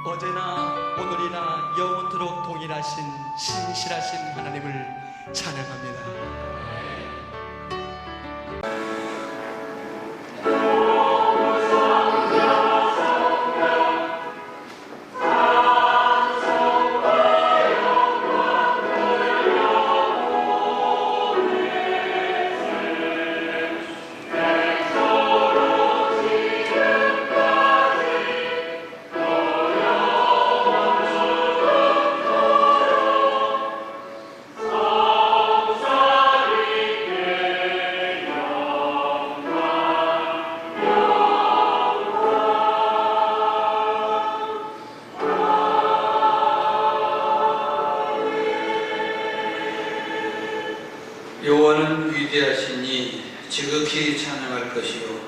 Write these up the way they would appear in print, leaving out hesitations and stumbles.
어제나 오늘이나 영원토록 동일하신 신실하신 하나님을 찬양합니다. 여호와는 위대하시니 지극히 찬양할 것이요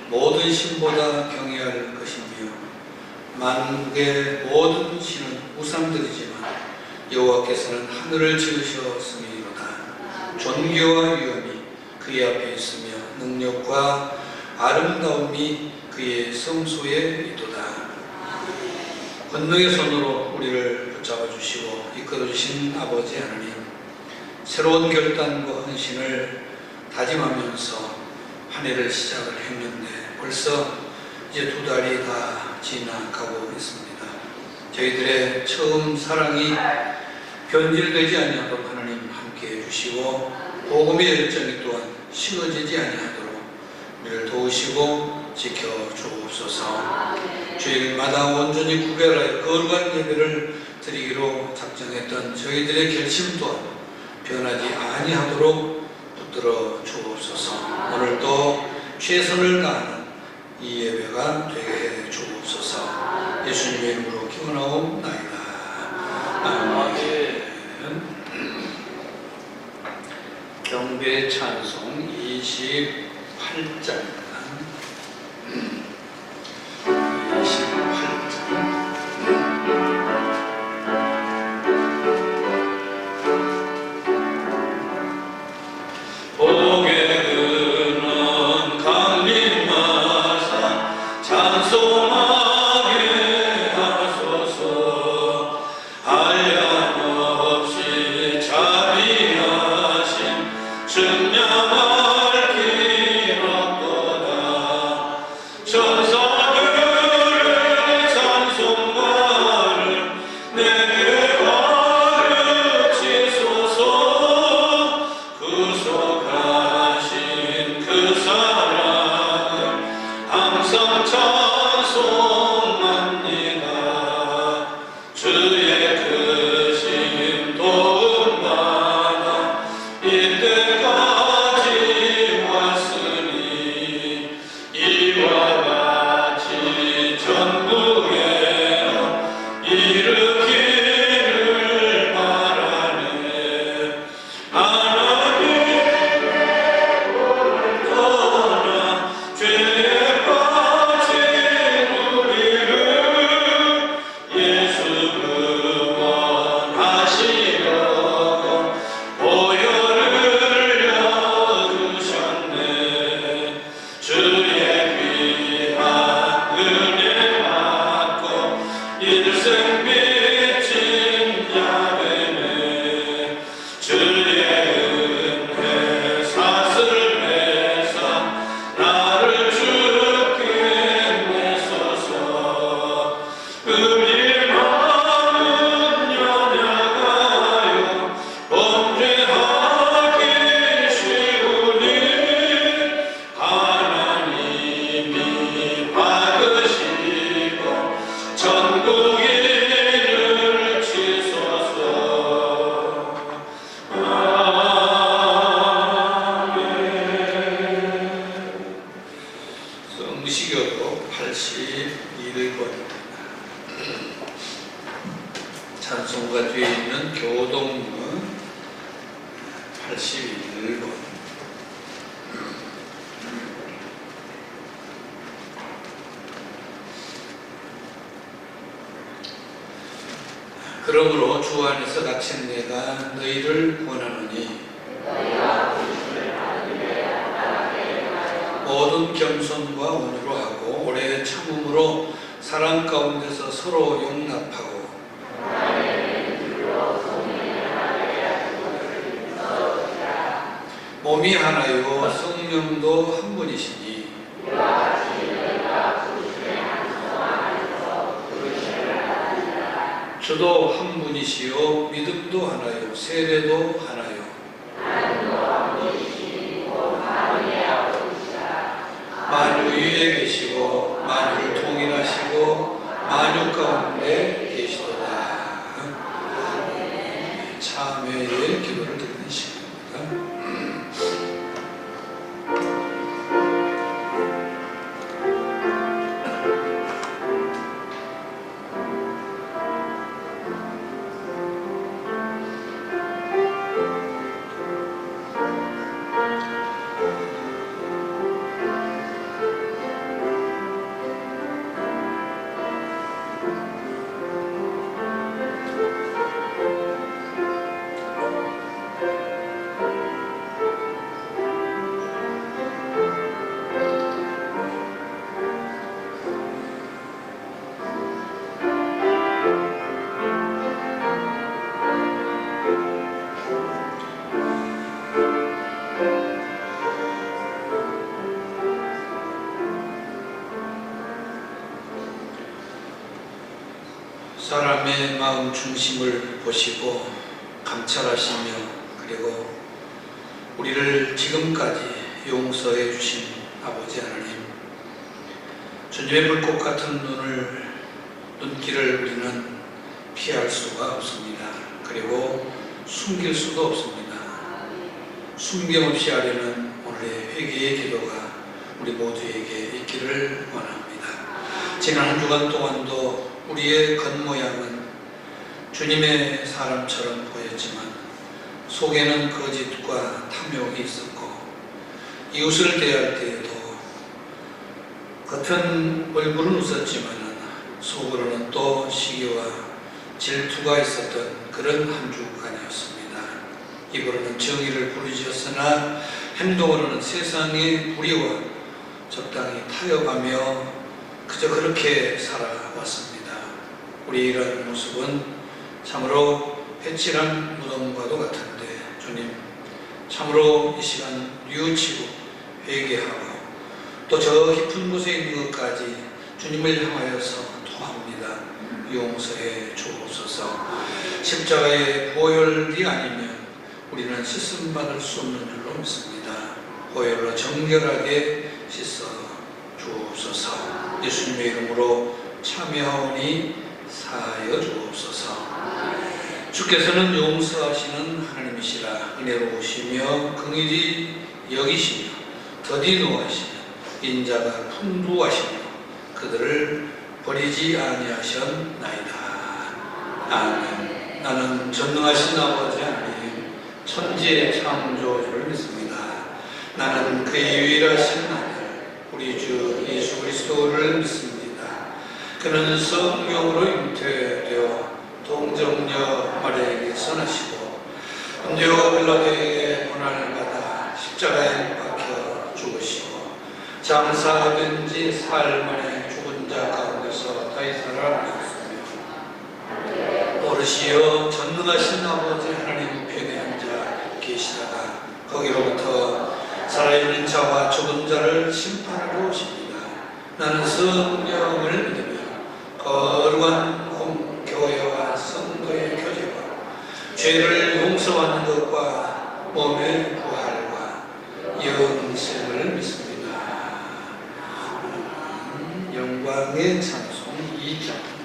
모든 신보다 경외할 것이며 만국의 모든 신은 우상들이지만 여호와께서는 하늘을 지으셨음이로다. 존귀와 위엄이 그의 앞에 있으며 능력과 아름다움이 그의 성소에 있도다. 권능의 손으로 우리를 붙잡아 주시고 이끌어 주신 아버지 하나님, 새로운 결단과 헌신을 다짐하면서 한 해를 시작을 했는데 벌써 이제 2달이 다 지나가고 있습니다. 저희들의 처음 사랑이 변질되지 아니하도록 하나님 함께해 주시고 복음의 열정이 또한 식어지지 아니하도록 우리를 도우시고 지켜 주옵소서. 주일마다 온전히 구별하여 거룩한 예배를 드리기로 작정했던 저희들의 결심 또한 변하지 아니하도록 붙들어 주옵소서. 오늘도 최선을 다하는 이 예배가 되게 해 주옵소서. 예수님의 이름으로 기원하옵나이다. 아멘. 경배 찬송 28장입니다. 28장. 성시교도 81번입니다. 찬송가 뒤에 있는 교동문 81번. 그러므로 주 안에서 갇힌 내가 너희를 구원하노니 모든 겸손과 온유로 하고 오래 참음으로 사랑 가운데서 서로 용납하고 몸이 하나요 성령도 한 분이시니 주도 한 분이시요 믿음도 하나요 세례도 하나요 만유 위에 계시고 만유를 통일하시고 만유 가운데 계시도다. 참회의 기도를 드리는 시간입니다. 사람의 마음 중심을 보시고 감찰하시며 그리고 우리를 지금까지 용서해 주신 아버지 하나님, 주님의 불꽃 같은 눈길을 우리는 피할 수가 없습니다. 그리고 숨길 수도 없습니다. 숨김없이 하려는 오늘의 회개의 기도가 우리 모두에게 있기를 원합니다. 지난 한 주간 동안도 우리의 겉모양은 주님의 사람처럼 보였지만 속에는 거짓과 탐욕이 있었고 이웃을 대할 때에도 겉은 얼굴은 웃었지만 속으로는 또 시기와 질투가 있었던 그런 한 주간이었습니다. 입으로는 정의를 부르짖었으나 행동으로는 세상의 불의와 적당히 타협하며 그저 그렇게 살아왔습니다. 우리 이런 모습은 참으로 회칠한 무덤과도 같은데 주님 참으로 이 시간 뉘우치고 회개하고 또 저 깊은 곳에 있는 것까지 주님을 향하여서 통합니다. 용서해 주옵소서. 십자가의 보혈이 아니면 우리는 씻음 받을 수 없는 줄로 믿습니다. 보혈로 정결하게 씻어 주옵소서. 예수님의 이름으로 참여하오니 사하여 주옵소서. 주께서는 용서하시는 하나님이시라. 은혜로우시며 긍휼히 여기시며 더디 노하시며 인자가 풍부하시며 그들을 버리지 아니하셨나이다. 아멘. 나는 전능하신 아버지 하나님 천지의 창조주를 믿습니다. 나는 그의 유일하신 아들 우리 주 예수 그리스도를 믿습니다. 그는 성령으로 잉태되어 동정녀 마리아에게서 나시고 본디오 빌라도에게 고난을 받아 십자가에 박혀 죽으시고 장사된 지 사흘 만에 죽은 자 가운데서 다시 살아나셨으며 어르시여 전능하신 아버지 하나님 우편에 앉아 계시다가 거기로부터 살아있는 자와 죽은 자를 심판하러 오십니다. 나는 성령을 믿으며 거룩한 교회와 성도의 교제와 죄를 용서하는 것과 몸의 부활과 영생을 믿습니다. 영광의 찬송 2장.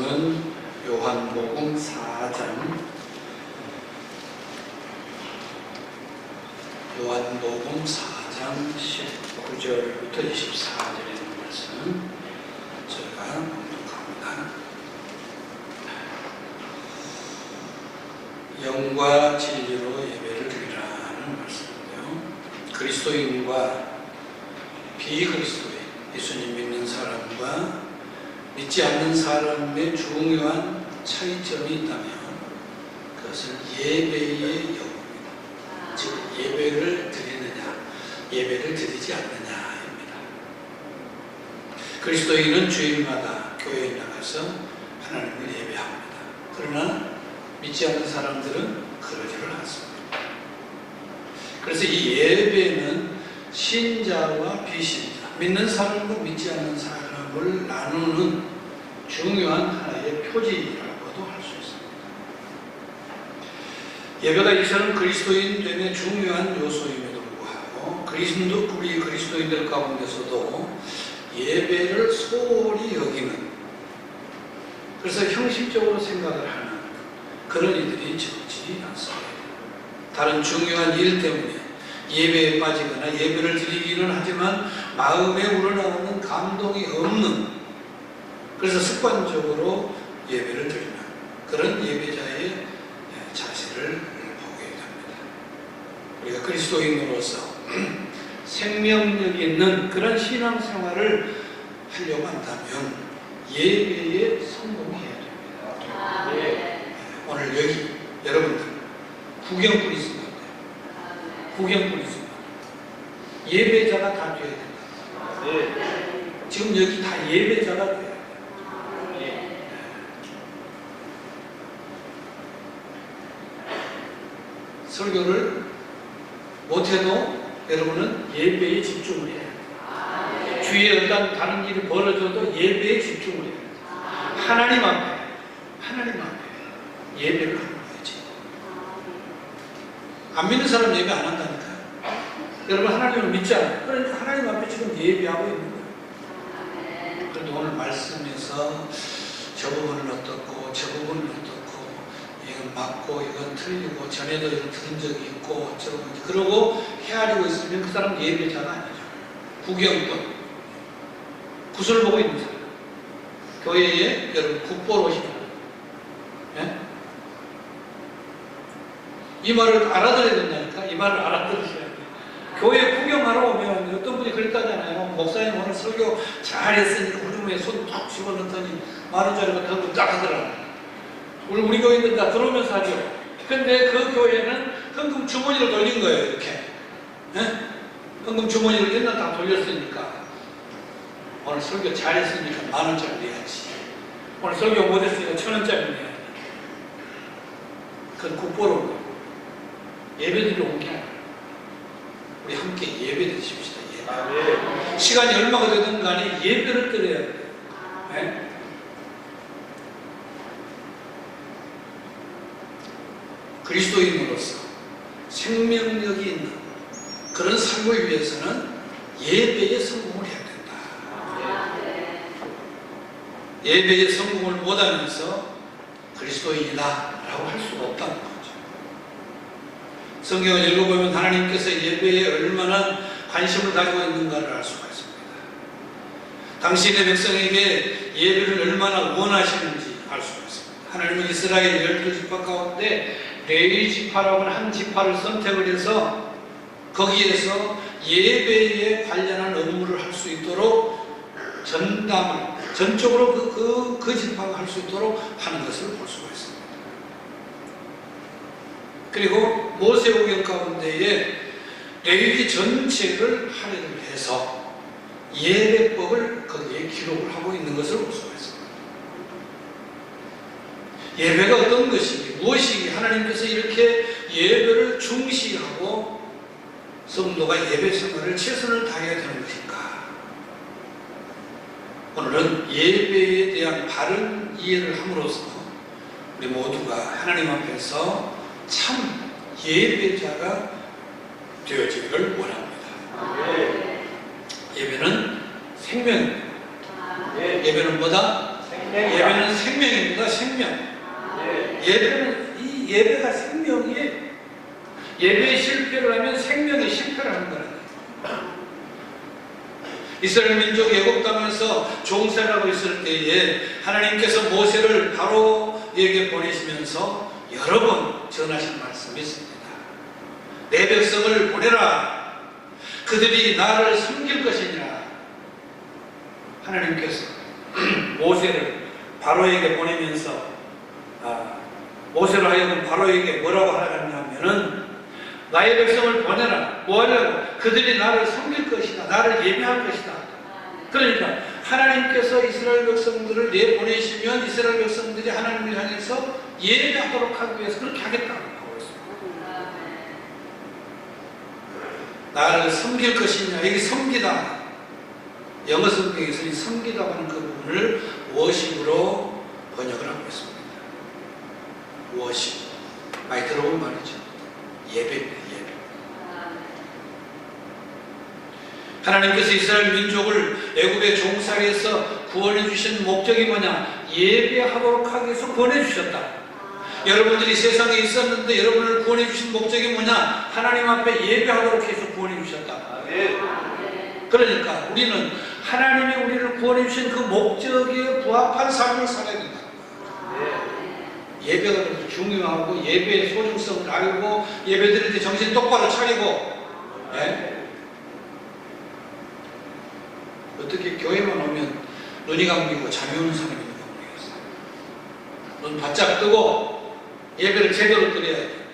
말씀은 요한복음 4장 19절부터 24절에 있는 말씀 저희가 공독합니다. 영과 진리로 예배를 드리라는 말씀인데요. 그리스도인과 비그리스도인, 예수님 믿는 사람과 믿지 않는 사람의 중요한 차이점이 있다면 그것은 예배의 여부입니다. 즉 예배를 드리느냐, 예배를 드리지 않느냐입니다. 그리스도인은 주일마다 교회에 나가서 하나님을 예배합니다. 그러나 믿지 않는 사람들은 그러지를 않습니다. 그래서 이 예배는 신자와 비신자, 믿는 사람과 믿지 않는 사람을 나누는 중요한 하나의 표지라고도 할 수 있습니다. 예배가 이처럼 그리스도인 됨의 중요한 요소임에도 불구하고 우리 그리스도인들 가운데서도 예배를 소홀히 여기는, 그래서 형식적으로 생각을 하는 그런 이들이 적지 않습니다. 다른 중요한 일 때문에 예배에 빠지거나 예배를 드리기는 하지만 마음에 우러나오는 감동이 없는, 그래서 습관적으로 예배를 드리는 그런 예배자의 자세를 보게 됩니다. 우리가 그리스도인으로서 생명력 있는 그런 신앙생활을 하려고 한다면 예배에 성공해야 됩니다. 오늘 여기 여러분들 구경꾼 있습니다. 구경꾼 있습니다. 예배자가 다 되어야 된다. 지금 여기 다 예배자가 돼야 돼요. 설교를 못해도 여러분은 예배에 집중을 해야 돼요. 주위에 어떤 다른 일이 벌어져도 예배에 집중을 해야 돼요. 하나님 앞에 예배를 하는 거지. 안 믿는 사람 예배 안 한다니까요. 여러분 하나님을 믿지 않아요. 그러니까 하나님 앞에 지금 예배하고 있는 거예요. 그런데 오늘 말씀에서 저 부분은 어떻고 저 부분은 어떻고 이건 맞고 이건 틀리고 전에도 이런 들은 적이 있고 어쩌고 그러고 헤아리고 있으면 그 사람은 예배자가 아니죠. 구경꾼, 굿을 보고 있는 사람. 교회에 여러분 굿보러 오시면 이 말을 알아들어야 된다니까. 이 말을 알아들으셔야 돼요. 교회 구경하러 오면 어떤 분이 그랬다잖아요. 목사님 오늘 설교 잘했으니까 후루에 손 탁 집어넣더니 만원짜리가 더 딱 하더라. 우리 교회는 다 들어오면서 하죠. 근데 그 교회는 헌금 주머니를 돌린 거예요. 이렇게. 헌금 주머니를 옛날 다 돌렸으니까 오늘 설교 잘했으니까 만원짜리 내야지. 오늘 설교 못했으니까 천원짜리 내야지. 그건 국보로 예배드리러 온 게 아니라 우리 함께 예배 드십시다. 예배. 시간이 얼마가 되든 간에 예배를 드려야 돼요. 네? 그리스도인으로서 생명력이 있는 그런 삶을 위해서는 예배에 성공을 해야 된다. 예배에 성공을 못하면서 그리스도인이다라고 할 수가 없다는 거죠. 성경을 읽어보면 하나님께서 예배에 얼마나 관심을 가지고 있는가를 알 수가 있습니다. 당신의 백성에게 예배를 얼마나 원하시는지 알 수가 있습니다. 하나님은 이스라엘 12지파 가운데 레위 지파라고 하는 한 지파를 선택을 해서 거기에서 예배에 관련한 업무를 할 수 있도록 전적으로 그 지파가 할 수 있도록 하는 것을 볼 수가 있습니다. 그리고 모세오경 가운데에 레위기 전체를 할애를 해서 예배법을 거기에 기록을 하고 있는 것을 볼 수가 있습니다. 예배가 어떤 것이기, 무엇이기 하나님께서 이렇게 예배를 중시하고 성도가 예배 생활을 최선을 다해야 되는 것인가? 오늘은 예배에 대한 바른 이해를 함으로써 우리 모두가 하나님 앞에서 참 예배자가 되어지기를 원합니다. 예배는 생명입니다. 예배는 뭐다? 예배는 생명입니다. 예배는, 이 예배가 생명이에요. 예배의 실패를 하면 생명의 실패를 하는 거라고요. 이스라엘 민족이 애굽 땅에서 종살이하고 있을 때에 하나님께서 모세를 바로에게 보내시면서 여러 번 전하신 말씀이 있습니다. 내 백성을 보내라. 그들이 나를 섬길 것이니라. 하나님께서 모세를 바로에게 보내면서 모세를 하여금 바로에게 뭐라고 하라냐면은 나의 백성을 보내라. 뭐 하려고? 그들이 나를 섬길 것이다. 나를 예배할 것이다. 그러니까 하나님께서 이스라엘 백성들을 내보내시면 이스라엘 백성들이 하나님을 향해서 예배하도록 하기 위해서 그렇게 하겠다고 하고 있습니다. 나를 섬길 것이냐. 여기 섬기다. 영어 성경에서 이 섬기다고 하는 그 부분을 워십으로 번역을 하고 있습니다. 워십. 많이 들어본 말이죠. 예배입니다. 예배. 하나님께서 이스라엘 민족을 애굽의 종살이에서 구원해 주신 목적이 뭐냐? 예배하도록 하기 위해서 구원해 주셨다. 여러분들이 세상에 있었는데 여러분을 구원해 주신 목적이 뭐냐? 하나님 앞에 예배하도록 해서 구원해 주셨다. 그러니까 우리는 하나님이 우리를 구원해 주신 그 목적에 부합한 삶을 살아야 된다. 예배가 그래서 중요하고 예배의 소중성을 알고 예배 드릴 때 정신 똑바로 차리고 어떻게 교회만 오면 눈이 감기고 잠이 오는 사람이 있는가 모르겠어요. 눈 바짝 뜨고 예배를 제대로 드려야 돼.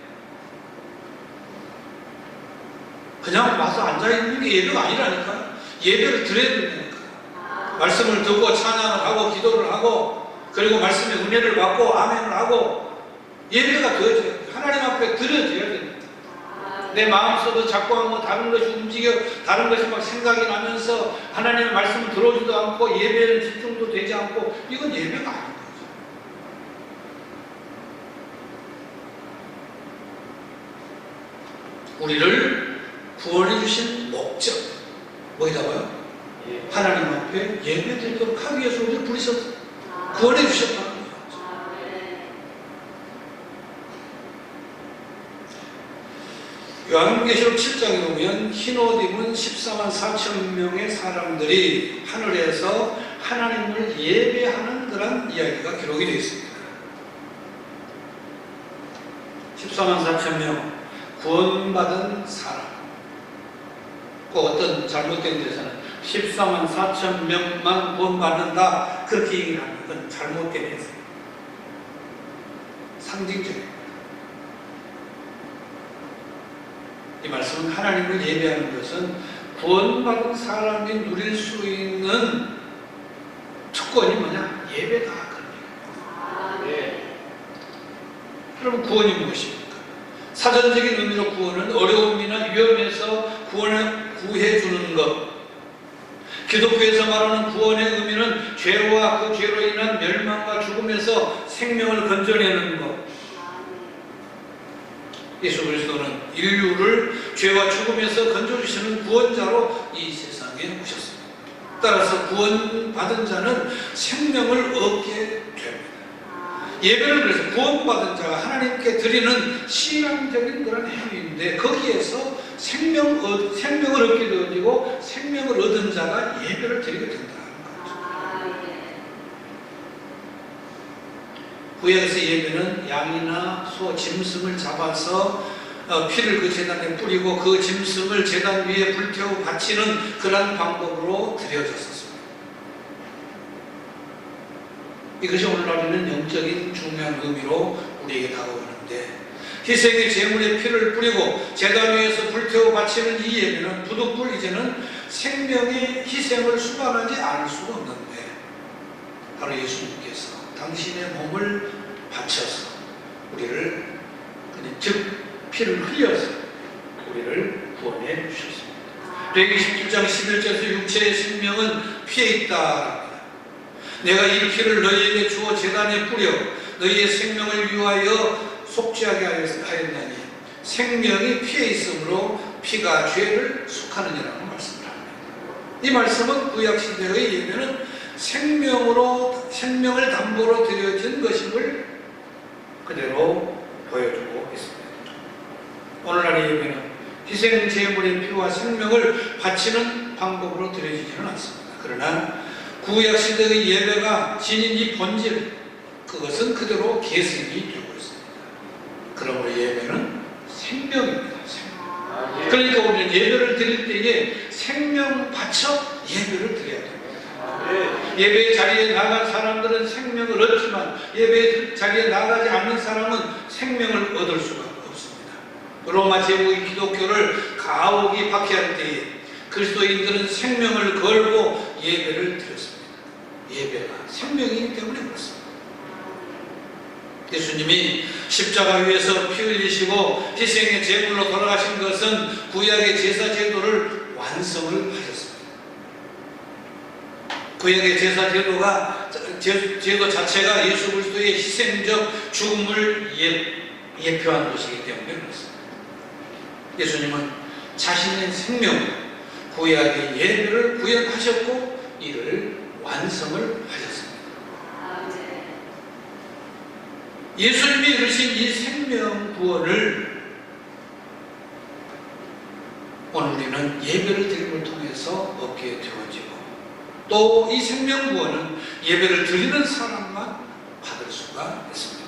그냥 와서 앉아있는 게 예배가 아니라니까. 예배를 드려야 된다니까. 말씀을 듣고 찬양을 하고 기도를 하고 그리고 말씀의 은혜를 받고 아멘을 하고 예배가 되어져야 돼. 하나님 앞에 드려져야 됩니다. 내 마음속도 자꾸 뭐 다른 것이 움직여 다른 것이 막 생각이 나면서 하나님의 말씀을 들어오지도 않고 예배에는 집중도 되지 않고 이건 예배가 아닌 거죠. 우리를 구원해 주신 목적 뭐이다고요? 하나님 앞에 예배 드리도록 하기 위해서 우리를 부르셔서 구원해 주셨다는 거예요. 요한계시록 7장에 보면 흰옷 입은 14만 4천 명의 사람들이 하늘에서 하나님을 예배하는 그런 이야기가 기록이 되어 있습니다. 14만 4천 명 구원받은 사람. 그 어떤 잘못된 데서는 14만 4천 명만 구원받는다 그렇게 얘기를 하는 건 잘못된 해석. 상징적입니다. 이 말씀은 하나님을 예배하는 것은 구원받은 사람이 누릴 수 있는 특권이 뭐냐? 예배다. 그럼 구원이 무엇입니까? 사전적인 의미로 구원은 어려움이나 위험에서 구원을 구해주는 것. 기독교에서 말하는 구원의 의미는 죄와 그 죄로 인한 멸망과 죽음에서 생명을 건져내는 것. 예수 그리스도는 인류를 죄와 죽음에서 건져주시는 구원자로 이 세상에 오셨습니다. 따라서 구원받은 자는 생명을 얻게 됩니다. 예배는 그래서 구원받은 자가 하나님께 드리는 신앙적인 그런 행위인데 거기에서 생명을 얻게 되어지고 생명을 얻은 자가 예배를 드리게 된다는 거죠. 구약에서 예배는 양이나 소, 짐승을 잡아서 피를 그 제단에 뿌리고 그 짐승을 제단 위에 불태워 바치는 그러한 방법으로 드려졌었습니다. 이것이 오늘날에는 영적인 중요한 의미로 우리에게 다가오는데 희생의 제물에 피를 뿌리고 제단 위에서 불태워 바치는 이 예배는 부득불 이제는 생명의 희생을 수반하지 않을 수가 없는데 바로 예수님께서 당신의 몸을 바쳐서 우리를 즉 피를 흘려서 우리를 구원해 주셨습니다. 레위기 17장 11절에서 육체의 생명은 피에 있다. 내가 이 피를 너희에게 주어 제단에 뿌려 너희의 생명을 위하여 속죄하게 하였나니 생명이 피에 있으므로 피가 죄를 속하느니라는 말씀을 합니다. 이 말씀은 구약시대의 예배는 생명을 담보로 드려진 것임을 그대로 자기와 생명을 바치는 방법으로 드려지지는 않습니다. 그러나 구약 시대의 예배가 지닌 이 본질, 그것은 그대로 계승이 되고 있습니다. 그러므로 예배는 생명입니다. 생명. 그러니까 우리는 예배를 드릴 때에 생명 바쳐 예배를 드려야 됩니다. 예배 자리에 나간 사람들은 생명을 얻지만 예배 자리에 나가지 않는 사람은 생명을 얻을 수가 없습니다. 로마 제국이 기독교를 가혹이 박해할 때에 그리스도인들은 생명을 걸고 예배를 드렸습니다. 예배가 생명이기 때문에 그렇습니다. 예수님이 십자가 위에서 피 흘리시고 희생의 제물로 돌아가신 것은 구약의 제사 제도를 완성을 하셨습니다. 구약의 제사 제도가 제도 자체가 예수 그리스도의 희생적 죽음을 예표한 것이기 때문에 그렇습니다. 예수님은 자신의 생명으로 구약의 예배를 구현하셨고 이를 완성을 하셨습니다. 예수님이 이루신 이 생명 구원을 오늘 우리는 예배를 드림을 통해서 얻게 되어지고 또 이 생명 구원은 예배를 드리는 사람만 받을 수가 있습니다.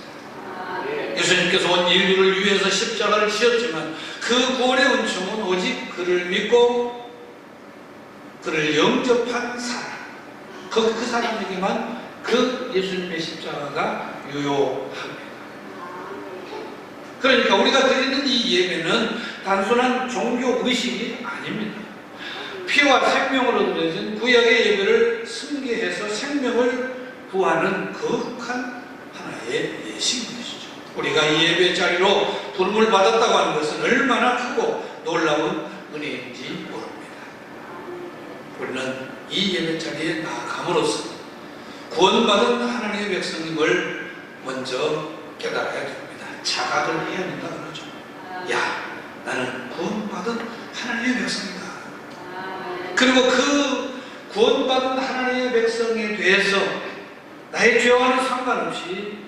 예수님께서 온 인류를 위해서 십자가를 지었지만 그 구원의 은총은 오직 그를 믿고 그를 영접한 사람, 그 사람에게만 그 예수님의 십자가가 유효합니다. 그러니까 우리가 드리는 이 예배는 단순한 종교 의식이 아닙니다. 피와 생명으로 드려진 구약의 예배를 승계해서 생명을 구하는 거룩한 하나의 예식인 것이죠. 우리가 이 예배 자리로 부름을 받았다고 하는 것은 얼마나 크고 놀라운 은혜인지 모릅니다. 우리는 이 예배 자리에 나아감으로써 구원받은 하나님의 백성임을 먼저 깨달아야 됩니다. 자각을 해야 된다 그러죠. 야, 나는 구원받은 하나님의 백성이다. 그리고 그 구원받은 하나님의 백성에 대해서 나의 죄와는 상관없이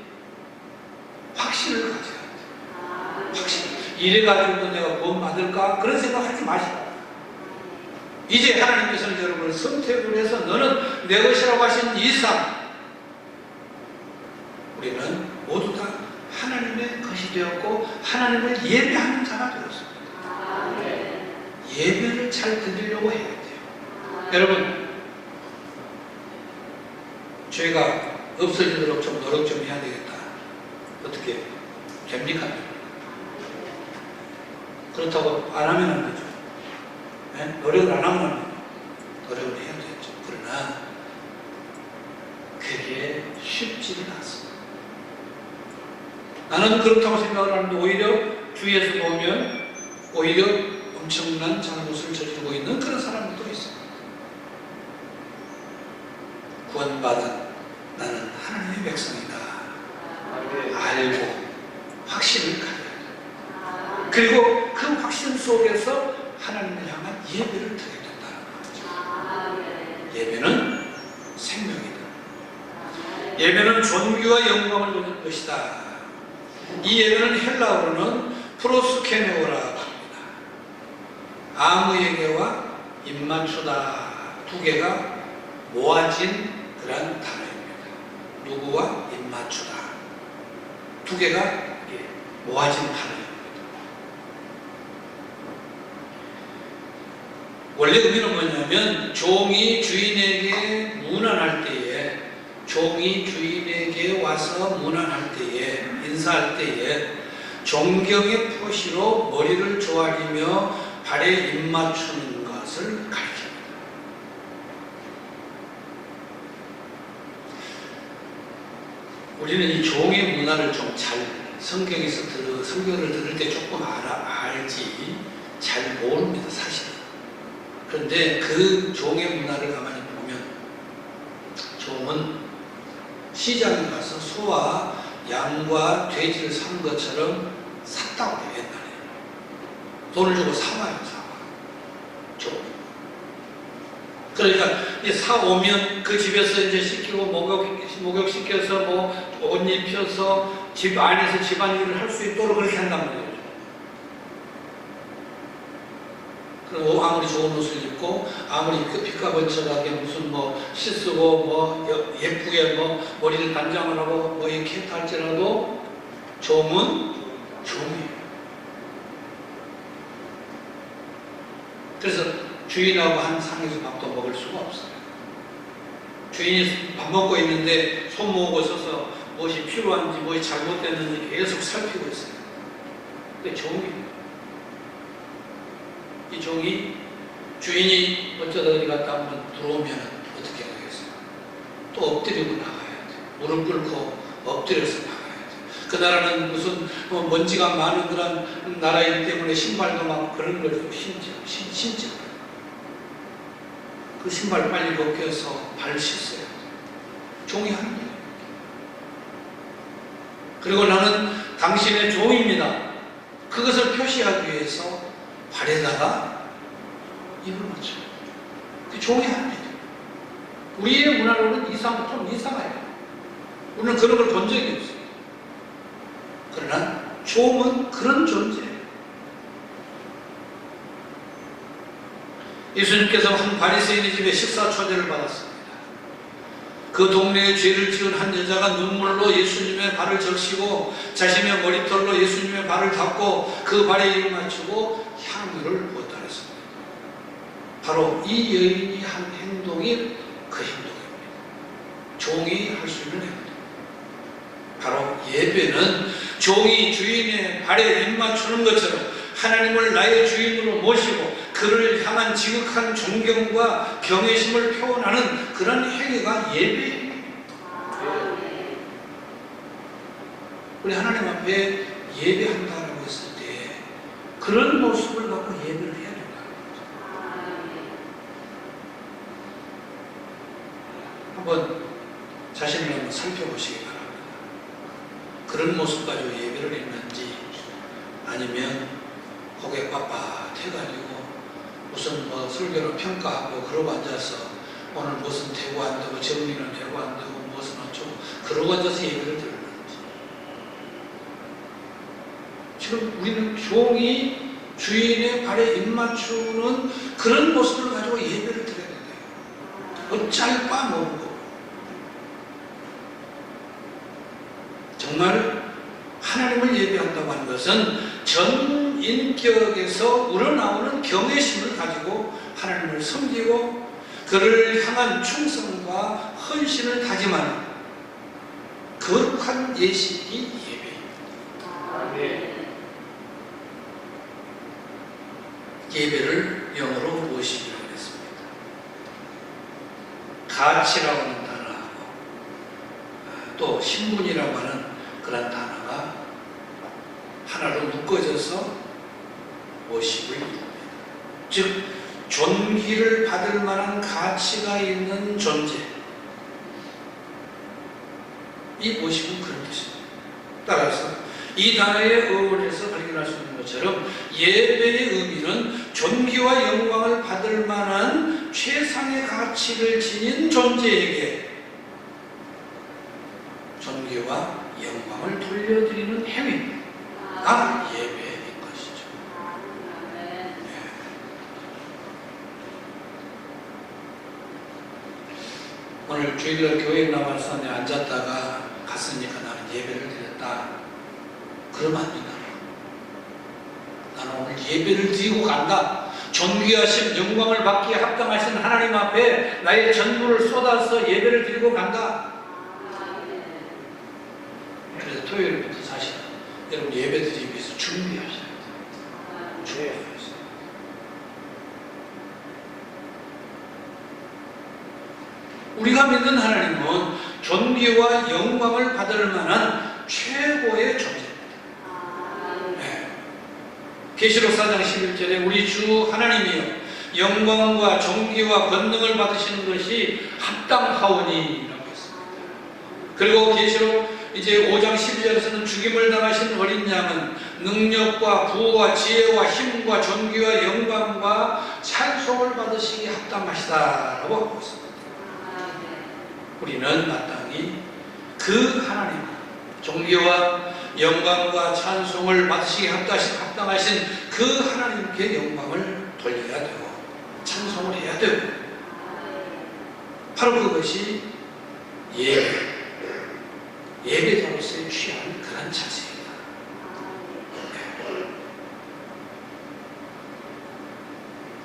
확신을 가져야 돼요. 확신. 이래가지고 내가 구원받을까? 그런 생각하지 마시라. 이제 하나님께서는 여러분을 선택을 해서 너는 내 것이라고 하신 이상 우리는 모두 다 하나님의 것이 되었고 하나님을 예배하는 자가 되었습니다. 예배를 잘 드리려고 해야 돼요. 여러분, 죄가 없어지도록 좀 노력 좀 해야 되겠다. 어떻게 됩니까? 그렇다고 안 하면 안 되죠. 네? 노력을 안 하면 노력을 해야 되죠. 그러나 그게 쉽지는 않습니다. 나는 그렇다고 생각을 하는데 오히려 주위에서 보면 오히려 엄청난 잘못을 저지르고 있는 그런 사람들도 있습니다. 구원받은 나는 하나님의 백성이다. 알고 확신을 가져야 돼. 그리고 그 확신 속에서 하나님을 향한 예배를 드려야 된다는 거죠. 예배는 생명이다. 예배는 존귀와 영광을 주는 것이다. 이 예배는 헬라어로는 프로스케네오라고 합니다. 아무에게와 입맞추다 두 개가 모아진 그런 단어입니다. 누구와 입맞추다 두 개가 모아진 단어입니다. 원래 의미는 뭐냐면 종이 주인에게 문안할 때에 종이 주인에게 와서 문안할 때에 인사할 때에 존경의 표시로 머리를 조아리며 발에 입맞추는 것을 가리킵니다. 우리는 이 종의 문화를 좀 잘 성경에서 성경을 들을 때 조금 알지 잘 모릅니다, 사실은. 그런데 그 종의 문화를 가만히 보면 종은 시장에 가서 소와 양과 돼지를 산 것처럼 샀다고 해요, 옛날에. 돈을 주고 사와요, 사와. 종. 그러니까 사오면 그 집에서 이제 시키고 목욕시켜서 뭐 옷 입혀서 집 안에서 집안일을 할 수 있도록 그렇게 한단 말이에요. 아무리 좋은 옷을 입고 아무리 빛과 번쩍하게 무슨 뭐 씻고 뭐 예쁘게 뭐 머리를 단장을 하고 뭐 이렇게 했다 할지라도 종은 종이에요. 그래서 주인하고 한 상에서 밥도 먹을 수가 없어요. 주인이 밥 먹고 있는데 손 모으고 서서 무엇이 필요한지 무엇이 잘못됐는지 계속 살피고 있어요. 근데 종이에요. 이 종이 주인이 어쩌다 어디 갔다 한번 들어오면 어떻게 하겠어요? 또 엎드리고 나가야 돼요. 무릎 꿇고 엎드려서 나가야 돼요. 그 나라는 무슨 먼지가 많은 그런 나라이기 때문에 신발도 막 그런 걸 좀 신지. 그 신발 빨리 벗겨서 발 씻어야 돼요. 종이 하는 거예요. 그리고 나는 당신의 종입니다. 그것을 표시하기 위해서 발에다가 입을 맞춰요. 그 종이 하는 일이에요. 우리의 문화로는 좀 이상해요. 우리는 그런 걸 본 적이 없어요. 그러나 종은 그런 존재예요. 예수님께서 한 바리새인의 집에 식사 초대를 받았습니다. 그 동네에 죄를 지은 한 여자가 눈물로 예수님의 발을 적시고 자신의 머리털로 예수님의 발을 닦고 그 발에 입을 맞추고 향유를 부었다 했습니다. 바로 이 여인이 한 행동이 그 행동입니다. 종이 할 수 있는 행동. 바로 예배는 종이 주인의 발에 입 맞추는 것처럼 하나님을 나의 주인으로 모시고 그를 향한 지극한 존경과 경외심을 표현하는 그런 행위가 예배입니다. 우리 하나님 앞에 예배한다라고 했을 때 그런 모습을 갖고 예배를 해야 된다. 한번 자신을 한번 살펴보시기 바랍니다. 그런 모습 가지고 예배를 했는지 아니면 고개 빳빳해가지고 무슨 뭐 설교를 평가하고 그러고 앉아서 오늘 무슨 되고 안 되고 정리는 되고 안 되고 무슨 어쩌고 그러고 앉아서 예배를 들었는지. 지금 우리는 종이 주인의 발에 입 맞추는 그런 모습을 가지고 예배를 드려야 된다. 짧아 모르고 정말 하나님을 예배한다고 하는 것은 전 인격에서 우러나오는 경외심을 가지고 하나님을 섬기고 그를 향한 충성과 헌신을 다짐하는 거룩한 예식이 예배입니다. 예배를 영어로 무엇이라고 했습니다. 가치라고 하는 단어하고 또 신분이라고 하는 그런 단어가 하나로 묶어져서 워십을 이룹니다. 즉 존귀를 받을 만한 가치가 있는 존재. 이 워십은 그런 뜻입니다. 따라서 이 단어의 어원에서 발견할 수 있는 것처럼 예배의 의미는 존귀와 영광을 받을 만한 최상의 가치를 지닌 존재에게 존귀와 영광을 돌려드리는 행위가 예배인 것이죠. 네. 오늘 주일날 교회에 나와서 앉았다가 갔으니까 나는 예배를 드렸다. 그러면 안 된다. 나는 오늘 예배를 드리고 간다. 존귀하신 영광을 받기에 합당하신 하나님 앞에 나의 전부를 쏟아서 예배를 드리고 간다. 그래서 토요일부터 사실 여러분 예배 드리기 위해서 준비하셔야 돼요. 준비하셔야 돼요. 우리가 믿는 하나님은 존귀와 영광을 받을 만한 최고의 존재입니다. 네. 계시록 4장 11절에 우리 주 하나님이여 영광과 존귀와 권능을 받으시는 것이 합당하오니라고 했습니다. 그리고 계시록 이제 5장 12절에서는 죽임을 당하신 어린 양은 능력과 부와 지혜와 힘과 존귀와 영광과 찬송을 받으시기 합당하시다라고 하고 있습니다. 우리는 마땅히 그 하나님, 존귀와 영광과 찬송을 받으시기 합당하신 그 하나님께 영광을 돌려야 되고 찬송을 해야 되고 바로 그것이 예배자로서의 취한 그런 자세입니다.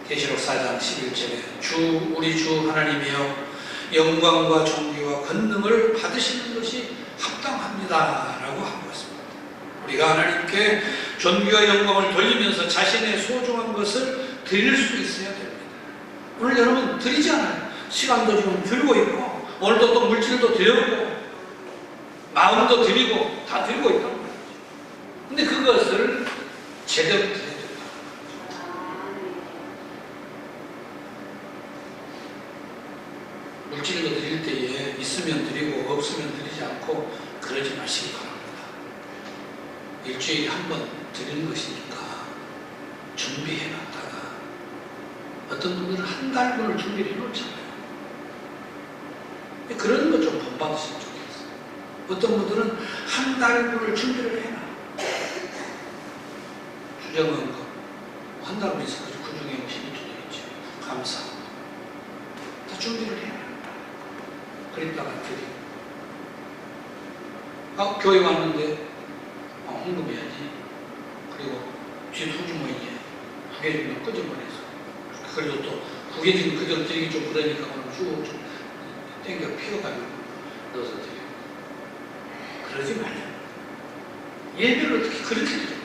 계시록 4장 11절에 우리 주 하나님이여 영광과 존귀와 권능을 받으시는 것이 합당합니다 라고 하고 있습니다. 우리가 하나님께 존귀와 영광을 돌리면서 자신의 소중한 것을 드릴 수 있어야 됩니다. 오늘 여러분 드리지 않아요. 시간도 지금 들고 있고 오늘도 또 물질도 드렸고 마음도 드리고 다 드리고 있다는 거예요. 근데 그것을 제대로 드려야 된다. 물질도 드릴 때에 있으면 드리고 없으면 드리지 않고 그러지 마시기 바랍니다. 일주일에 한 번 드리는 것이니까 준비해놨다가 어떤 분들은 한 달분을 준비를 해놓잖아요. 그런 것 좀 본받으시면 좋겠어요. 어떤 분들은 한 달분을 준비를 해놔. 주정한 거 한 달분 있어. 그 중에 12주도 있죠. 감사하고 다 준비를 해놔. 그랬다가 드리고 교회 왔는데 헌금해야지. 그리고 뒤에 소주머니에 두개 정도 끄집어내서 그래도 또 두개 지금 그대로 드리기 좀 그러니까 오늘 쭉 땡겨 피워가지고 넣어서 드리고 그러지 말아요. 예배를 어떻게 그렇게 드려요?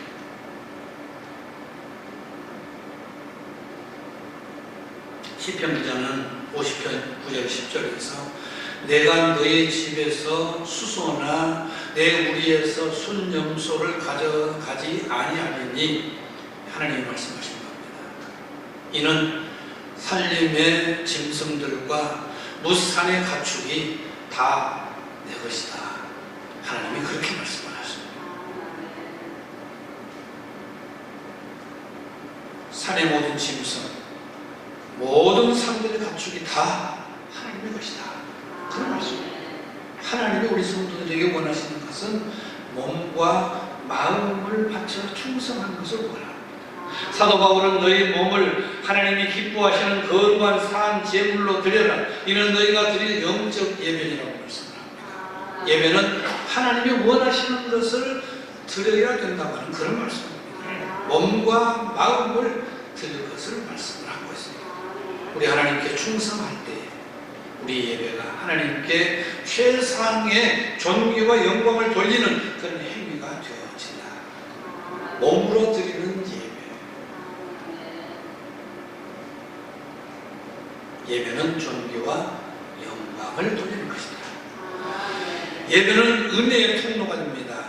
시편 기자는 50편 9절 10절에서 내가 너의 집에서 수소나 내 우리에서 순염소를 가져가지 아니하리니 하나님이 말씀하신 겁니다. 이는 산림의 짐승들과 무산의 가축이 다 내 것이다. 하나님이 그렇게 말씀을 하십니다. 산의 모든 짐승, 모든 산들의 가축이 다 하나님의 것이다. 그런 말씀입니다. 하나님이 우리 성도들에게 원하시는 것은 몸과 마음을 바쳐 충성하는 것을 원합니다. 사도 바울은 너희 몸을 하나님이 기뻐하시는 거룩한 산 제물로 드려라. 이는 너희가 드릴 영적 예배라고 말씀을 합니다. 예배는 하나님이 원하시는 것을 드려야 된다고 하는 그런 말씀입니다. 몸과 마음을 드릴 것을 말씀을 하고 있습니다. 우리 하나님께 충성할 때 우리 예배가 하나님께 최상의 존귀와 영광을 돌리는 그런 행위가 되어진다. 몸으로 드리는 예배는 존귀와 영광을 돌리는 것입니다. 예배는 은혜의 통로가 됩니다.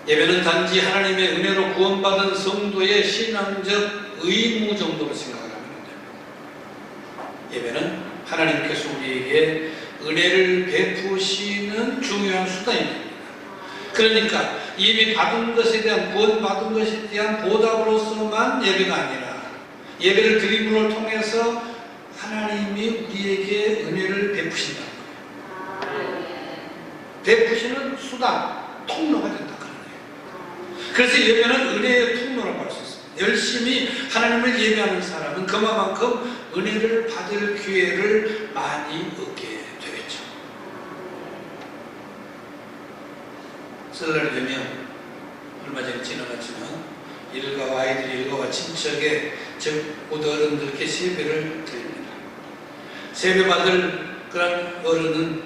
예배는 단지 하나님의 은혜로 구원받은 성도의 신앙적 의무 정도로 생각하면 됩니다. 예배는 하나님께서 우리에게 은혜를 베푸시는 중요한 수단입니다. 그러니까 이미 받은 것에 대한 구원받은 것에 대한 보답으로서만 예배가 아니라 예배를 드림으로 통해서 하나님이 우리에게 은혜를 베푸신다는 거예요. 베푸시는 수단, 통로가 된다. 그래서 예배는 은혜의 통로라고 할 수 있습니다. 열심히 하나님을 예배하는 사람은 그만큼 은혜를 받을 기회를 많이 얻게 되겠죠. 설날이 되면 얼마 전에 지나갔지만 일가와 아이들이 일가와 친척에 즉 모두 어른들께 세배를 드립니다. 세배 받을 그런 어른은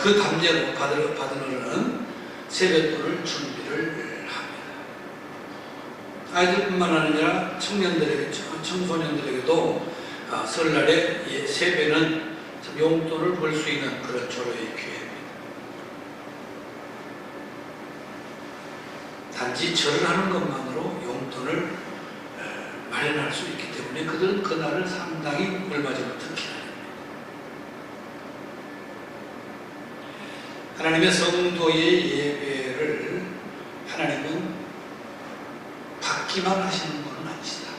그 담대로 받은 어른은 세뱃돈을 준비를 아이들뿐만 아니라 청소년들에게도 설날에 세배는 용돈을 벌 수 있는 그런 절호의 기회입니다. 단지 절을 하는 것만으로 용돈을 마련할 수 있기 때문에 그들은 그날을 상당히 얼마전에 특히 하나님의 성도의 예배를 하나님은 받기만 하시는 분은 아니시다.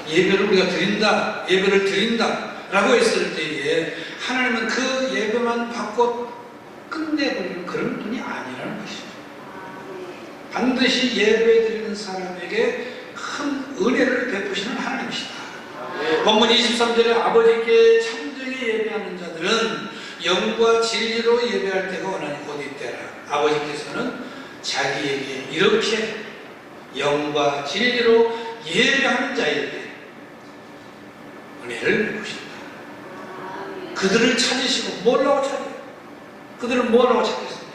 예배를 우리가 드린다, 예배를 드린다 라고 했을 때에 하나님은 그 예배만 받고 끝내버리는 그런 분이 아니라는 것이죠. 반드시 예배드리는 사람에게 큰 은혜를 베푸시는 하나님이시다. 본문 23절에 아버지께 참되게 예배하는 자들은 영과 진리로 예배할 때가 원하니 곧 이때라. 아버지께서는 자기에게 이렇게 영과 진리로 예배하는 자에게 은혜를 베푸신다. 그들을 찾으시고 뭐라고 찾아요? 그들은 뭐라고 찾겠습니까?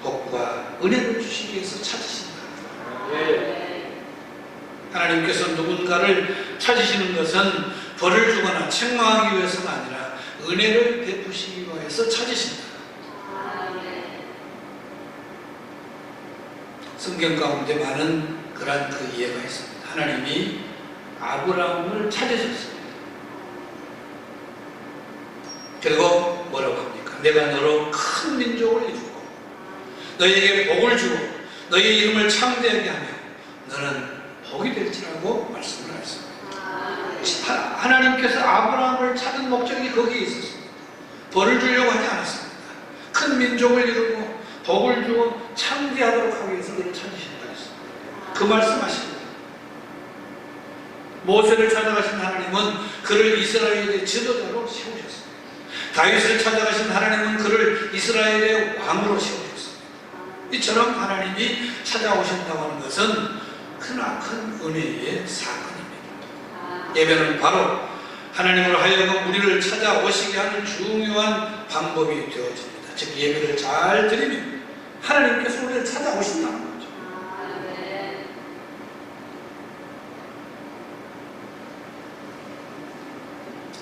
복과 은혜를 주시기 위해서 찾으신다. 하나님께서 누군가를 찾으시는 것은 벌을 주거나 책망하기 위해서가 아니라 은혜를 베푸시기 위해서 찾으신다. 성경 가운데 많은 그러한 그 이해가 있습니다. 하나님이 아브라함을 찾으셨습니다. 그리고 뭐라고 합니까? 내가 너로 큰 민족을 이루고 너희에게 복을 주고 너희 이름을 창대하게 하며 너는 복이 될지라고 말씀을 하셨습니다. 하나님께서 아브라함을 찾은 목적이 거기에 있었습니다. 벌을 주려고 하지 않았습니다. 큰 민족을 이루고 복을 주고 창대하도록 하기 위해서 그를 찾으신다 했습니다. 그 말씀하십니다. 모세를 찾아가신 하나님은 그를 이스라엘의 지도자로 세우셨습니다. 다윗을 찾아가신 하나님은 그를 이스라엘의 왕으로 세우셨습니다. 이처럼 하나님이 찾아오신다고 하는 것은 크나큰 은혜의 사건입니다. 예배는 바로 하나님으로 하여금 우리를 찾아오시게 하는 중요한 방법이 되어집니다. 즉 예배를 잘 드리면 하나님께서 우리를 찾아오신다는 거죠.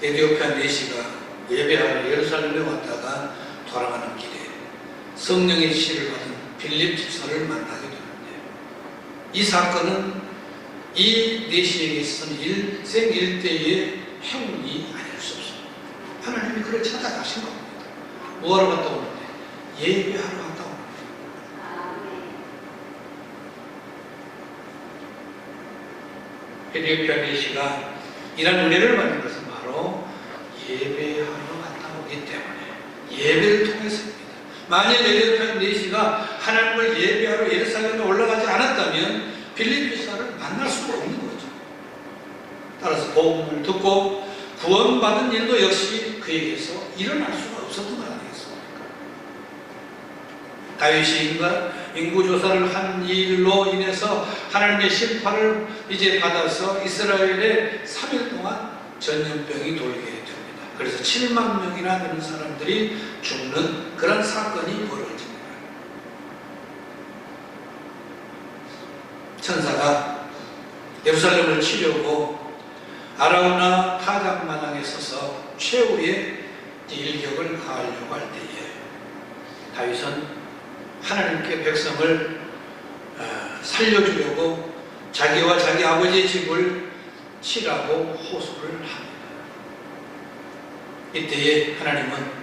에티오피아 내시가 예배하러 예루살렘에 왔다가 돌아가는 길에 성령의 시를 받은 빌립 집사를 만나게 되는데 이 사건은 이 내시에게 있어서는 일생일대의 행운이 아닐 수 없습니다. 하나님이 그를 찾아가신 겁니다. 뭐하러 갔다 오는데? 예배하러 갔다 오는데. 에티오피아 내시가 이런 은혜를 받는 것은 바로 예배하러 갔다 오기 때문에 예배를 통해서입니다. 만일 에티오피아 내시가 하나님을 예배하러 예루살렘에 올라가지 않았다면 빌립 집사를 만날 수가 없는 거죠. 따라서 복음을 듣고 구원받은 일도 역시 그에게서 일어날 수가 없었던 거 아니겠습니까? 다윗이 인구조사를 한 일로 인해서 하나님의 심판을 이제 받아서 이스라엘에 3일 동안 전염병이 돌게 됩니다. 그래서 7만 명이나 되는 사람들이 죽는 그런 사건이 벌어집니다. 천사가 예루살렘을 치려고 아라우나 타작마당에 서서 최후의 일격을 가하려고 할 때에 다윗은 하나님께 백성을 살려주려고 자기와 자기 아버지의 집을 치라고 호소를 합니다. 이때에 하나님은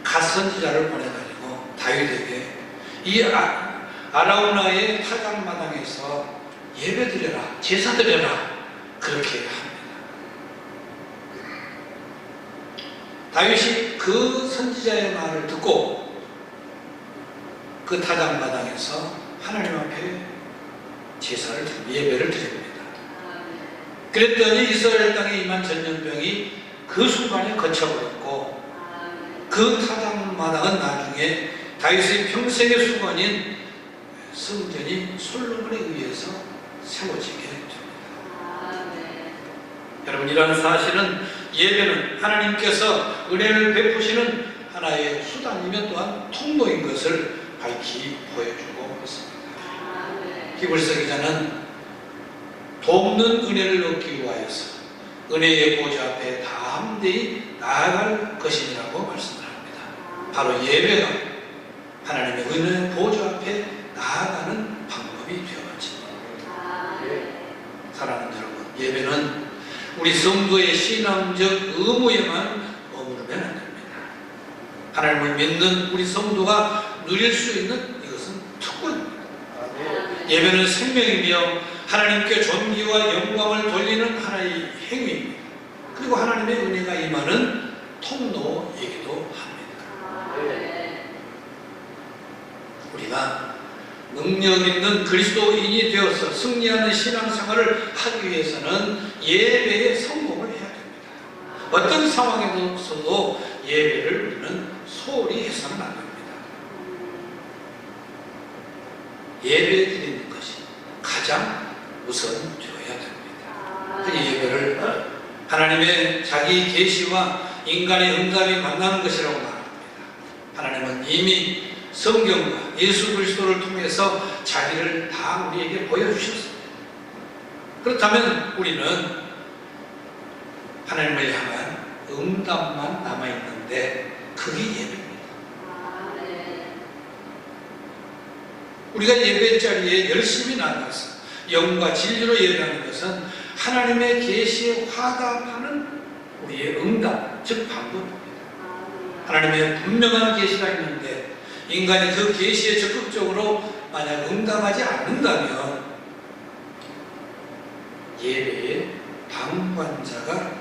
갓선지자를 보내가지고 다윗에게 이 아라우나의 타작마당에서 예배드려라, 제사드려라 그렇게 합니다. 다윗이 그 선지자의 말을 듣고 그 타작마당에서 하나님 앞에 제사를 예배를 드립니다. 그랬더니 이스라엘 땅에 임한 전염병이 그 순간에 거쳐버렸고 그 타작마당은 나중에 다윗의 평생의 수건인 성전이 솔로몬에 의해서 세워지게 됩니다. 여러분, 이러한 사실은 예배는 하나님께서 은혜를 베푸시는 하나의 수단이며 또한 통로인 것을 밝히 보여주고 있습니다. 히브리서 기자는 돕는 은혜를 얻기 위하여서 은혜의 보좌 앞에 담대히 나아갈 것이라고 말씀을 합니다. 바로 예배가 하나님의 은혜의 보좌 앞에 나아가는 방법이 되어집니다. 사랑하는 여러분, 예배는 우리 성도의 신앙적 의무에만 머무르면 안 됩니다. 하나님을 믿는 우리 성도가 누릴 수 있는 이것은 특권입니다. 예배는 생명이며 하나님께 존귀와 영광을 돌리는 하나의 행위입니다. 그리고 하나님의 은혜가 임하는 통로이기도 합니다. 우리가 능력 있는 그리스도인이 되어서 승리하는 신앙생활을 하기 위해서는 예배에 성공을 해야 됩니다. 어떤 상황에서도 예배를 우리는 소홀히 해서는 안 됩니다. 예배 드리는 것이 가장 우선 되어야 됩니다. 그 예배를 하나님의 자기 계시와 인간의 응답이 만나는 것이라고 말합니다. 하나님은 이미 성경과 예수 그리스도를 통해서 자기를 다 우리에게 보여주셨습니다. 그렇다면 우리는 하나님을 향한 응답만 남아있는데 그게 예배입니다. 우리가 예배 자리에 열심히 나가서 영과 진리로 예배하는 것은 하나님의 계시에 화답하는 우리의 응답, 즉 방법입니다. 하나님의 분명한 계시가 있는데 인간이 그 계시에 적극적으로 만약 응답하지 않는다면 예배의 방관자가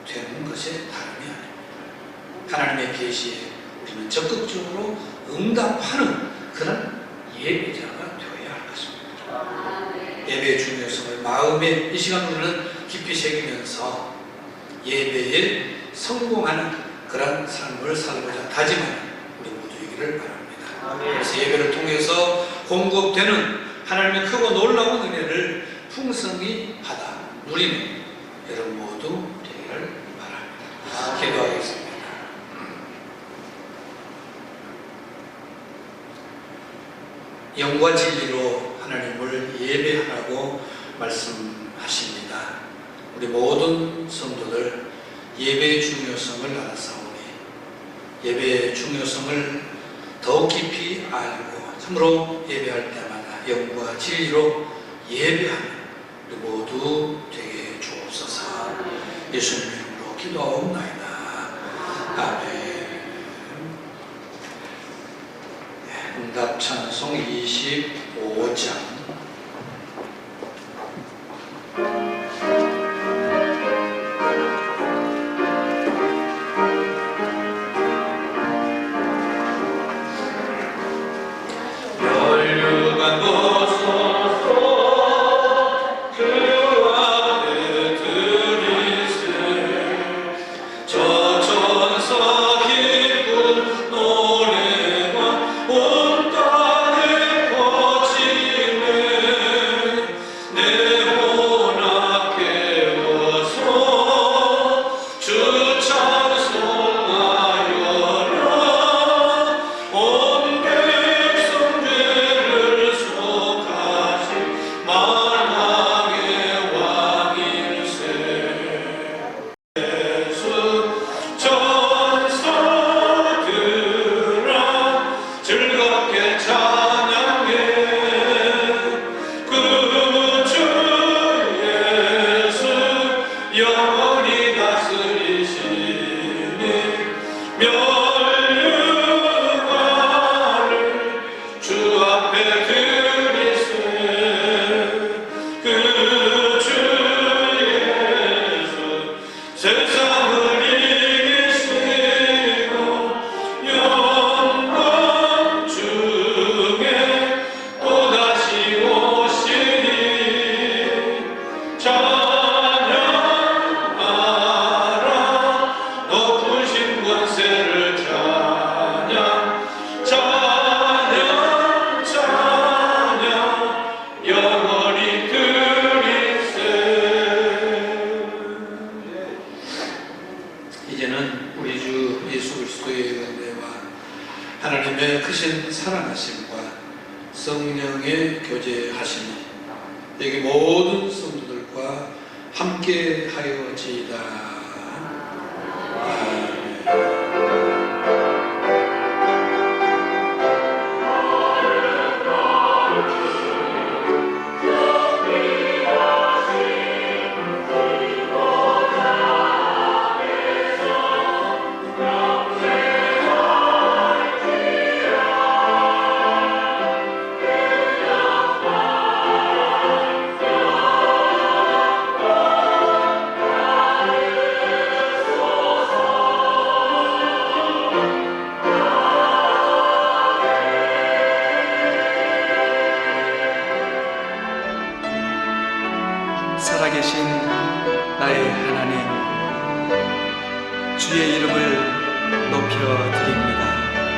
되는 것에 다름이 아닙니다. 하나님의 계시에 우리는 적극적으로 응답하는 그런 예배자가 되어야 할 것입니다. 예배의 중요성을 마음에 이 시간 우리는 깊이 새기면서 예배에 성공하는 그런 삶을 살고자 다짐하는 우리 모두이기를 바랍니다. 그래서 예배를 통해서 공급되는 하나님의 크고 놀라운 은혜를 풍성히 받아 누리는 여러분 모두 되기를 바랍니다. 기도하겠습니다. 영과 진리로 하나님을 예배하라고 말씀하십니다. 우리 모든 성도들 예배의 중요성을 알았사오니 예배의 중요성을 더욱 깊이 알고 참으로 예배할 때마다 영과 진리로 예배하는 우리 모두 되게 주옵소서. 예수님 이름으로 기도하옵나이다. 아멘. 응답 찬송 25장. 이제는 우리 주 예수 그리스도의 은혜와 하나님의 크신 사랑하심과 성령의 교제하심이 여기 모든 성도들과 함께 하여지이다. 아멘. 살아계신 나의 하나님, 주의 이름을 높여 드립니다.